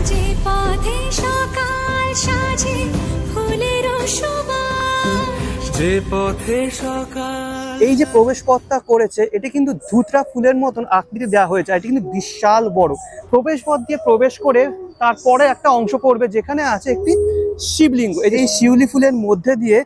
যে পথে সকাল সাজে ফুলেরও সুবাস, যে পথে সকাল। এই যে প্রবেশ পথটা করেছে এটি কিন্তু ধুতরা ফুলের মতন আকৃতি দেওয়া হয়েছে। এটি কিন্তু বিশাল বড় প্রবেশ পথ দিয়ে প্রবেশ করে তারপরে একটা অংশ পড়বে যেখানে আছে একটি শিবলিঙ্গ। এই শিউলি ফুলের মধ্যে দিয়ে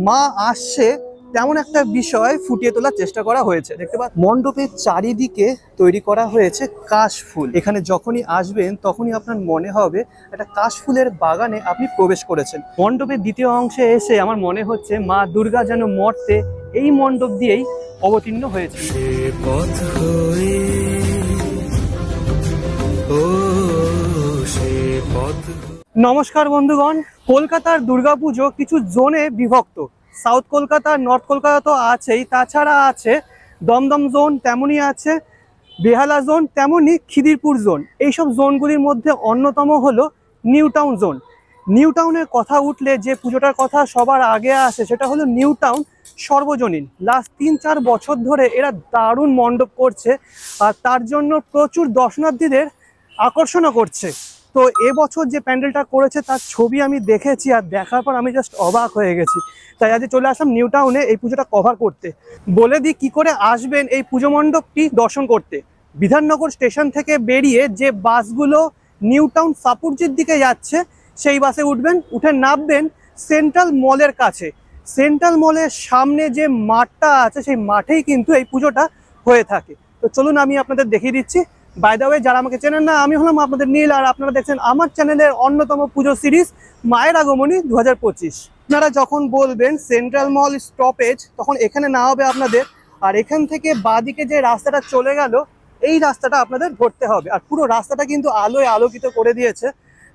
মা আসছে তেমন একটা বিষয় ফুটিয়ে তোলার চেষ্টা করা হয়েছে। দেখতে পাচ্ছেন মণ্ডপের চারিদিকে তৈরি করা হয়েছে কাশফুল। এখানে যখনই আসবেন তখনই আপনার মনে হবে একটা কাশফুলের বাগানে আপনি প্রবেশ করেছেন। মণ্ডপের দ্বিতীয় অংশে এসে আমার মনে হচ্ছে মা দুর্গা যেন মর্তে এই মণ্ডপ দিয়েই অবতীর্ণ হয়েছে। নমস্কার বন্ধুগণ, কলকাতার দুর্গাপুজো কিছু জোনে বিভক্ত। সাউথ কলকাতা, নর্থ কলকাতা তো আছেই, তাছাড়া আছে দমদম জোন, তেমনই আছে বেহালা জোন, তেমনই খিদিরপুর জোন। এইসব জোনগুলির মধ্যে অন্যতম হলো নিউ টাউন জোন। নিউ টাউনের কথা উঠলে যে পুজোটার কথা সবার আগে আসে সেটা হলো নিউ টাউন সর্বজনীন। লাস্ট ৩-৪ বছর ধরে এরা দারুণ মণ্ডপ করছে আর তার জন্য প্রচুর দর্শনার্থীদের আকর্ষণও করছে। তো এবছর যে প্যান্ডেলটা করেছে তার ছবি আমি দেখেছি আর দেখার পর আমি জাস্ট অবাক হয়ে গেছি। তাই আজ চলে আসলাম নিউ টাউনে এই পুজোটা কভার করতে। বলে দিই কী করে আসবেন এই পুজো মণ্ডপটি দর্শন করতে। বিধাননগর স্টেশন থেকে বেরিয়ে যে বাসগুলো নিউ টাউন সাপুরজির দিকে যাচ্ছে সেই বাসে উঠবেন, উঠে নামবেন সেন্ট্রাল মলের কাছে। সেন্ট্রাল মলের সামনে যে মাঠটা আছে সেই মাঠেই কিন্তু এই পুজোটা হয়ে থাকে। তো চলুন আমি আপনাদের দেখিয়ে দিচ্ছি। বাই দ্য ওয়ে, যারা আমাকে চেনেন না, আমি হলাম আপনাদের নীল আর আপনারা দেখছেন আমার চ্যানেলের অন্যতম পুজো সিরিজ মায়ের আগমনী 2025। আপনারা যখন বলবেন সেন্ট্রাল মল স্টপেজ তখন এখানে না হবে আপনাদের, আর এখান থেকে বাঁদিকে যে রাস্তাটা চলে গেল এই রাস্তাটা আপনাদের ধরতে হবে। আর পুরো রাস্তাটা কিন্তু আলোয় আলোকিত করে দিয়েছে।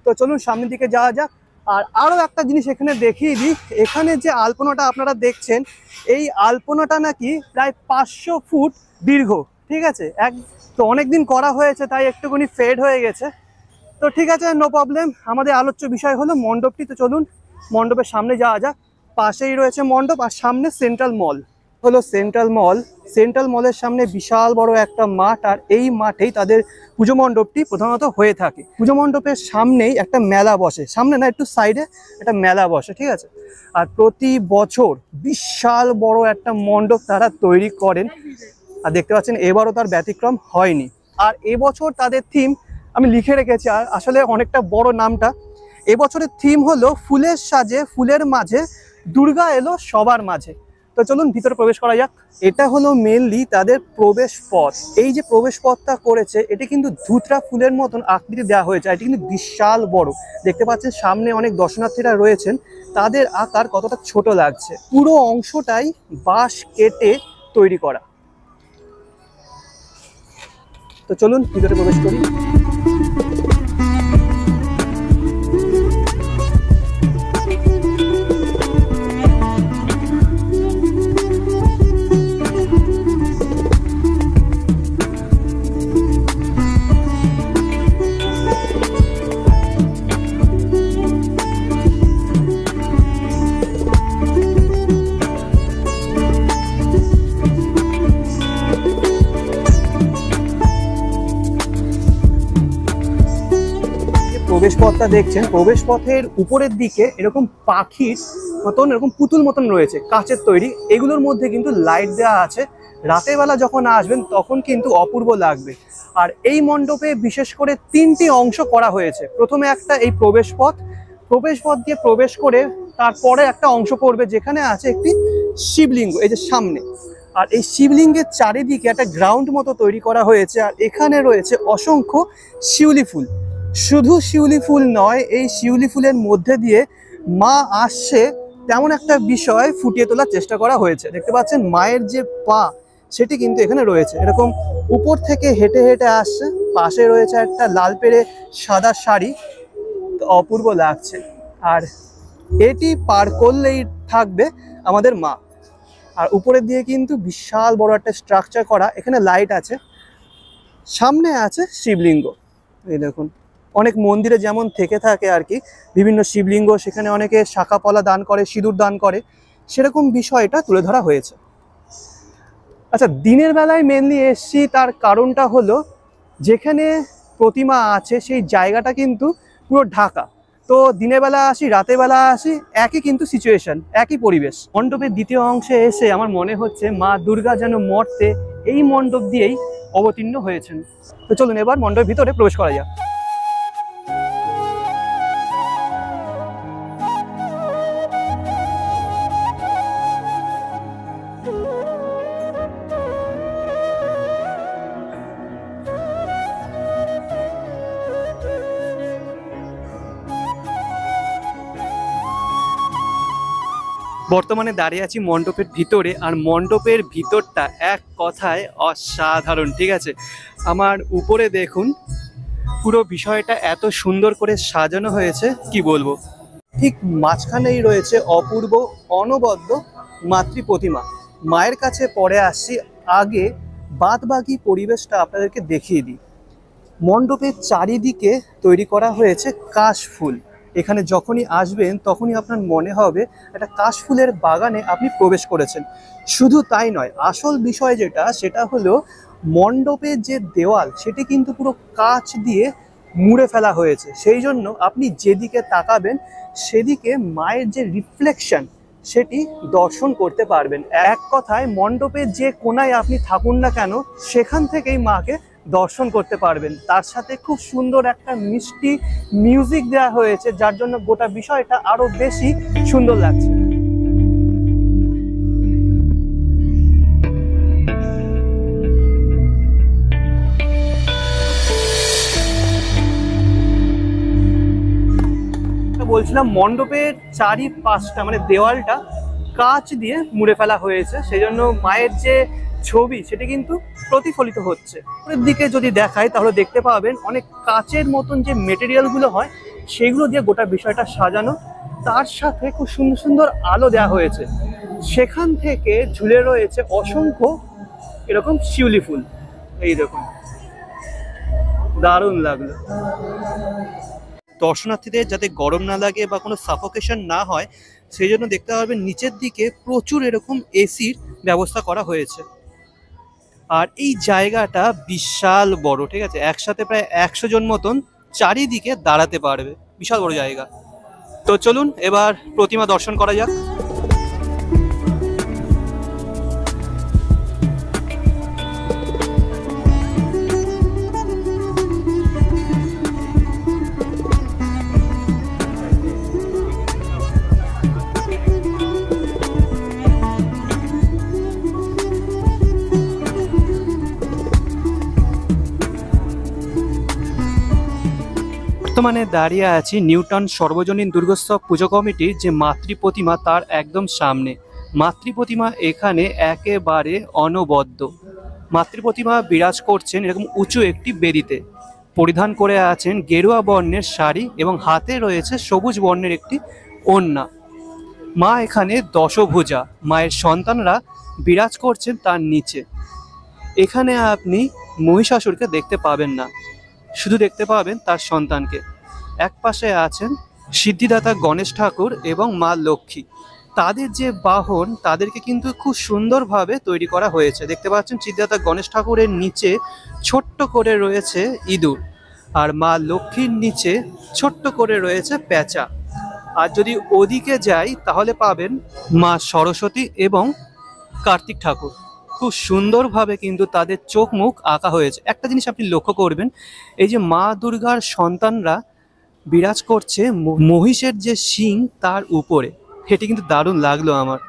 তো চলুন সামনের দিকে যাওয়া যাক। আর আরও একটা জিনিস এখানে দেখিয়ে দিই, এখানে যে আলপনাটা আপনারা দেখছেন এই আলপনাটা নাকি প্রায় 500 ফুট দীর্ঘ। ঠিক আছে, তো অনেকদিন করা হয়েছে তাই একটুখানি ফেড হয়ে গেছে। তো ঠিক আছে, নো প্রবলেম। আমাদের আলোচ্য বিষয় হলো মণ্ডপটি। তো চলুন মণ্ডপের সামনে যাওয়া যাক। পাশেই রয়েছে মণ্ডপ আর সামনে সেন্ট্রাল মল হলো সেন্ট্রাল মল। সেন্ট্রাল মলের সামনে বিশাল বড় একটা মাঠ আর এই মাঠেই তাদের পুজো মণ্ডপটি প্রধানত হয়ে থাকে। পুজো মণ্ডপের সামনেই একটা মেলা বসে, সামনে না একটু সাইডে একটা মেলা বসে। ঠিক আছে, আর প্রতি বছর বিশাল বড় একটা মণ্ডপ তারা তৈরি করেন আর দেখতে পাচ্ছেন এবারও তার ব্যতিক্রম হয়নি। আর এবছর তাদের থিম আমি লিখে রেখেছি, আর আসলে অনেকটা বড় নামটা। এবছরের থিম হলো ফুলের সাজে ফুলের মাঝে দুর্গা এলো সবার মাঝে। তো চলুন ভিতরে প্রবেশ করা যাক। এটা হলো মেনলি তাদের প্রবেশ পথ। এই যে প্রবেশ পথটা করেছে এটি কিন্তু ধুতরা ফুলের মতন আকৃতি দেওয়া হয়েছে। এটি কিন্তু বিশাল বড়। দেখতে পাচ্ছেন সামনে অনেক দর্শনার্থীরা রয়েছেন, তাদের আকার কতটা ছোট লাগছে। পুরো অংশটাই বাঁশ কেটে তৈরি করা। তো চলুন ভিতরে প্রবেশ করি। প্রবেশ পথটা দেখছেন, প্রবেশ পথের উপরের দিকে এরকম পাখির মতন এরকম পুতুল মতন রয়েছে কাচের তৈরি। এগুলোর মধ্যে কিন্তু লাইট দেওয়া আছে। রাতের বেলা যখন আসবেন তখন কিন্তু অপূর্ব লাগবে। আর এই মণ্ডপে বিশেষ করে 3টি অংশ করা হয়েছে। প্রথমে একটা এই প্রবেশ পথ দিয়ে প্রবেশ করে তারপরে একটা অংশ পড়বে যেখানে আছে একটি শিবলিঙ্গ এই যে সামনে। আর এই শিবলিঙ্গের চারিদিকে একটা গ্রাউন্ড মতো তৈরি করা হয়েছে আর এখানে রয়েছে অসংখ্য শিউলি ফুল। শুধু শিউলি ফুল নয়, এই শিউলি ফুলের মধ্যে দিয়ে মা আসছে তেমন একটা বিষয় ফুটিয়ে তোলার চেষ্টা করা হয়েছে। দেখতে পাচ্ছেন মায়ের যে পা সেটি কিন্তু এখানে রয়েছে, এরকম উপর থেকে হেঁটে হেঁটে আসছে। পাশে রয়েছে একটা লাল পেড়ে সাদা শাড়ি, অপূর্ব লাগছে। আর এটি পার করলেই থাকবে আমাদের মা। আর উপরের দিয়ে কিন্তু বিশাল বড় একটা স্ট্রাকচার করা, এখানে লাইট আছে, সামনে আছে শিবলিঙ্গ। এই দেখুন, অনেক মন্দিরে যেমন থেকে থাকে আর কি বিভিন্ন শিবলিঙ্গ, সেখানে অনেকে শাখা পলা দান করে, সিঁদুর দান করে, সেরকম বিষয়টা তুলে ধরা হয়েছে। আচ্ছা, দিনের বেলায় মেনলি এসছি, তার কারণটা হলো যেখানে প্রতিমা আছে সেই জায়গাটা কিন্তু পুরো ঢাকা। তো দিনের বেলা আসি রাতের বেলা আসি, একই কিন্তু সিচুয়েশন, একই পরিবেশ। মণ্ডপের দ্বিতীয় অংশে এসে আমার মনে হচ্ছে মা দুর্গা যেন মর্তে এই মণ্ডপ দিয়েই অবতীর্ণ হয়েছেন। তো চলুন এবার মণ্ডপের ভিতরে প্রবেশ করা যাক। বর্তমানে দাঁড়িয়ে আছি মণ্ডপের ভিতরে, আর মণ্ডপের ভিতরটা এক কথায় অসাধারণ। ঠিক আছে, আমার উপরে দেখুন পুরো বিষয়টা এত সুন্দর করে সাজানো হয়েছে কি বলবো। ঠিক মাঝখানেই রয়েছে অপূর্ব অনবদ্য মাতৃ প্রতিমা। মায়ের কাছে পরে আসছি, আগে বাদবাকি পরিবেশটা আপনাদেরকে দেখিয়ে দিই। মণ্ডপের চারিদিকে তৈরি করা হয়েছে কাশফুল। এখানে যখনই আসবেন তখনই আপনার মনে হবে একটা কাশফুলের বাগানে আপনি প্রবেশ করেছেন। শুধু তাই নয়, আসল বিষয় যেটা সেটা হলো মণ্ডপের যে দেওয়াল সেটি কিন্তু পুরো কাঁচ দিয়ে মুড়ে ফেলা হয়েছে। সেই জন্য আপনি যেদিকে তাকাবেন সেদিকে মায়ের যে রিফ্লেকশন সেটি দর্শন করতে পারবেন। এক কথায় মণ্ডপের যে কোনায় আপনি থাকুন না কেন সেখান থেকেই মাকে দর্শন করতে পারবেন। তার সাথে খুব সুন্দর একটা মিষ্টি মিউজিক দেওয়া হয়েছে, যার জন্য গোটা বিষয়টা আরো বেশি সুন্দর লাগছে। বলছিলাম মণ্ডপের চারিপাশটা মানে দেওয়ালটা কাঁচ দিয়ে মুড়ে ফেলা হয়েছে, সেই জন্য মায়ের যে ছবি সেটি কিন্তু প্রতিফলিত হচ্ছে। উপরের দিকে যদি দেখাই তাহলে দেখতে পাবেন অনেক কাচের মতন যে মেটেরিয়ালগুলো হয় সেগুলো দিয়ে গোটা বিষয়টা সাজানো। তার সাথে খুব সুন্দর সুন্দর আলো দেওয়া হয়েছে। সেখান থেকে ঝুলে রয়েছে অসংখ্য এরকম শিউলি ফুল। এই দেখুন, দারুণ লাগলো। দর্শনার্থীদের যাতে গরম না লাগে বা কোনো সাফোকেশন না হয় সেই জন্য দেখতে পারবেন নিচের দিকে প্রচুর এরকম এসির ব্যবস্থা করা হয়েছে। আর এই জায়গাটা বিশাল বড়। ঠিক আছে, একসাথে প্রায় 100 জন মতন চারিদিকে দাঁড়াতে পারবে, বিশাল বড় জায়গা। তো চলুন এবার প্রতিমা দর্শন করা যাক। বর্তমানে দাঁড়িয়ে আছি নিউটাউন সর্বজনীন দুর্গোৎসব পুজো কমিটির যে মাতৃ প্রতিমা তার একদম সামনে। মাতৃ প্রতিমা এখানে একেবারে অনবদ্য। মাতৃ প্রতিমা বিরাজ করছেন এরকম উঁচু একটি বেদিতে, পরিধান করে আছেন গেরুয়া বর্ণের শাড়ি এবং হাতে রয়েছে সবুজ বর্ণের একটি ওড়না। মা এখানে দশভুজা, মায়ের সন্তানরা বিরাজ করছেন তার নিচে। এখানে আপনি মহিষাসুরকে দেখতে পাবেন না, শুধু দেখতে পাবেন তার সন্তানকে। এক পাশে আছেন সিদ্ধিদাতা গণেশ ঠাকুর এবং মা লক্ষ্মী। তাদের যে বাহন তাদেরকে কিন্তু খুব সুন্দরভাবে তৈরি করা হয়েছে। দেখতে পাচ্ছেন সিদ্ধিদাতা গণেশ ঠাকুরের নিচে ছোট্ট করে রয়েছে ইঁদুর, আর মা লক্ষ্মীর নিচে ছোট্ট করে রয়েছে পেঁচা। আর যদি ওদিকে যাই তাহলে পাবেন মা সরস্বতী এবং কার্তিক ঠাকুর। খুব সুন্দরভাবে কিন্তু তাদের চোখ মুখ আঁকা হয়েছে। একটা জিনিস আপনি লক্ষ্য করবেন, এই যে মা দুর্গার সন্তানরা বিরাজ করছে মহিষের যে শিং তার উপরে, এটি কিন্তু দারুণ লাগলো আমার।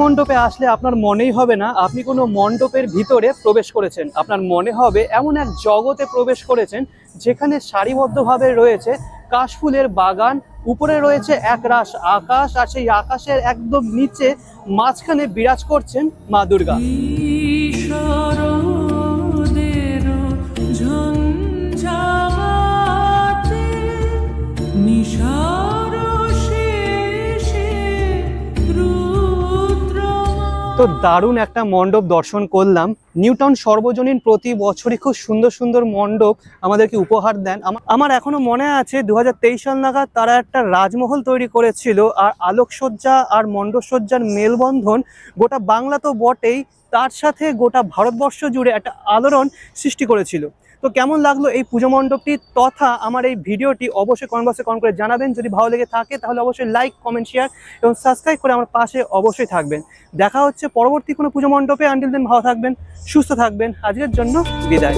মণ্ডপে আসলে আপনার মনেই হবে না আপনি কোনো মণ্ডপের ভিতরে প্রবেশ করেছেন। আপনার মনে হবে এমন এক জগতে প্রবেশ করেছেন যেখানে সারিবদ্ধভাবে রয়েছে কাশফুলের বাগান, উপরে রয়েছে একরাশ আকাশ, আর সেই আকাশের একদম নিচে মাঝখানে বিরাজ করছেন মা দুর্গা। তো দারুণ একটা মণ্ডপ দর্শন করলাম। নিউ টাউন সর্বজনীন প্রতি বছরই খুব সুন্দর সুন্দর মণ্ডপ আমাদেরকে উপহার দেন। আমার এখনো মনে আছে 2023 সাল নাগাদ তারা একটা রাজমহল তৈরি করেছিল, আর আলোকসজ্জা আর মণ্ডপসজ্জার মেলবন্ধন গোটা বাংলা তো বটেই, তার সাথে গোটা ভারতবর্ষ জুড়ে একটা আলোড়ন সৃষ্টি করেছিল। তো কেমন লাগলো এই পুজো মণ্ডপটি তথা আমার এই ভিডিওটি অবশ্যই কমেন্ট বক্সে কমেন্ট করে জানাবেন। যদি ভালো লেগে থাকে তাহলে অবশ্যই লাইক, কমেন্ট, শেয়ার এবং সাবস্ক্রাইব করে আমার পাশে অবশ্যই থাকবেন। দেখা হচ্ছে পরবর্তী কোনো পুজো মণ্ডপে। আনটিল দেন ভালো থাকবেন, সুস্থ থাকবেন। আজকের জন্য বিদায়।